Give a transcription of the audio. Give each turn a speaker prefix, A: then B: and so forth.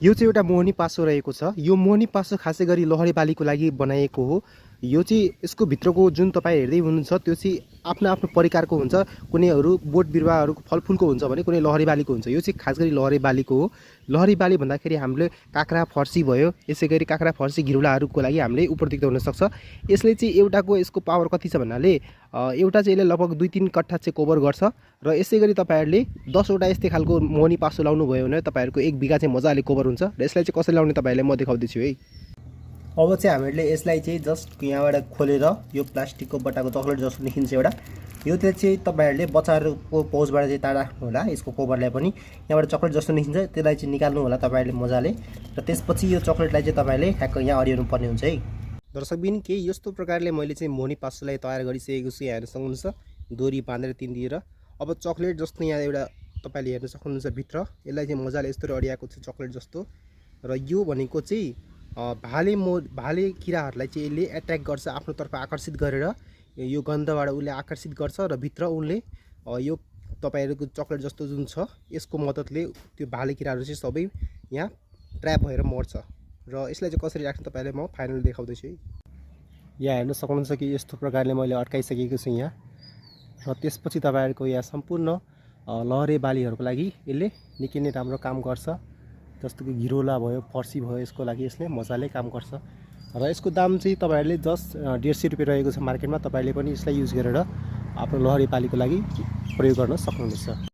A: यो चाहिँ एउटा मोहनी पासो रहेको छ। यो मोहनी पासो खासै गरी लहरे बालीको लागि बनाइएको हो। यो चाहिँ यसको भित्रको जुन तपाईँ हेर्दै हुनुहुन्छ त्यो चाहिँ आफ्नो आफ्नो प्रकारको हुन्छ। कुनैहरू बोट बिरुवाहरूको फलफुलको हुन्छ भने कुनै लहरे बालीको हुन्छ। यो चाहिँ खास गरी लहरे बालीको हो। लहरे बाली भन्दाखेरि हामीले काँक्रा फर्सी भयो, यसै गरी काँक्रा फर्सी घिउलाहरूको लागि हामीले उपयुक्त देख्न हुनसक्छ। यसले चाहिँ एउटाको यसको पावर कति छ भन्नाले एउटा चाहिँ यसले लगभग 2-3 कट्ठा चाहिँ कभर गर्छ र यसै गरी तपाईँहरूले 10 वटा यस्तै खालको मोहनी पासो लाउनु भयो भने तपाईँहरूको 1 बिघा चाहिँ मजाले कभर हुन्छ। र यसलाई चाहिँ कसरी लाउने तपाईँहरूले म देखाउँदैछु है। अब चाहिँ हामीले यसलाई चाहिँ जस्ट यहाँबाट खोलेर यो प्लास्टिकको बट्टाको चक्लेट जस्तो निस्किन्छ एउटा, यो चाहिँ तपाईँहरूले बच्चाहरूको पाउचबाट चाहिँ टाढा राख्नु होला। यसको कभरलाई पनि यहाँबाट चक्लेट जस्तो निस्किन्छ, त्यसलाई चाहिँ निकाल्नु होला तपाईँहरूले मजाले। र त्यसपछि यो चक्लेटलाई चाहिँ तपाईँले ठ्याक्क यहाँ अडिनु पर्ने हुन्छ है। दर्शकबिन केही यस्तो प्रकारले मैले चाहिँ मोहनी पासोलाई तयार गरिसकेको छु। यहाँ हेर्न सक्नुहुन्छ डोरी बाँधेर तिनतिर। अब चक्लेट जस्तो यहाँ एउटा तपाईँले हेर्न सक्नुहुन्छ भित्र, यसलाई चाहिँ मजाले यस्तो अडियाएको छ चक्लेट जस्तो। र यो भनेको चाहिँ भाले किराहरूलाई चाहिँ यसले एट्याक गर्छ, आफ्नोतर्फ आकर्षित गरेर यो गन्धबाट उसले आकर्षित गर्छ र भित्र उनले यो तपाईँहरूको चक्लेट जस्तो जुन छ यसको मद्दतले त्यो भाले किराहरू चाहिँ सबै यहाँ ट्र्याप भएर मर्छ। र यसलाई चाहिँ कसरी राख्ने तपाईँलाई म फाइनल देखाउँदैछु है। यहाँ हेर्न सक्नुहुन्छ कि यस्तो प्रकारले मैले अड्काइसकेको छु यहाँ। र त्यसपछि तपाईँहरूको यहाँ सम्पूर्ण लहरे बालीहरूको लागि यसले निकै नै राम्रो काम गर्छ। जस्तो कि घिरोला भयो, फर्सी भयो, यसको लागि यसले मजाले काम गर्छ। र यसको दाम चाहिँ तपाईँहरूले जस्ट 150 रुपियाँ रहेको छ मार्केटमा। तपाईँले पनि यसलाई युज गरेर आफ्नो लहरे बालीको लागि प्रयोग गर्न सक्नुहुनेछ।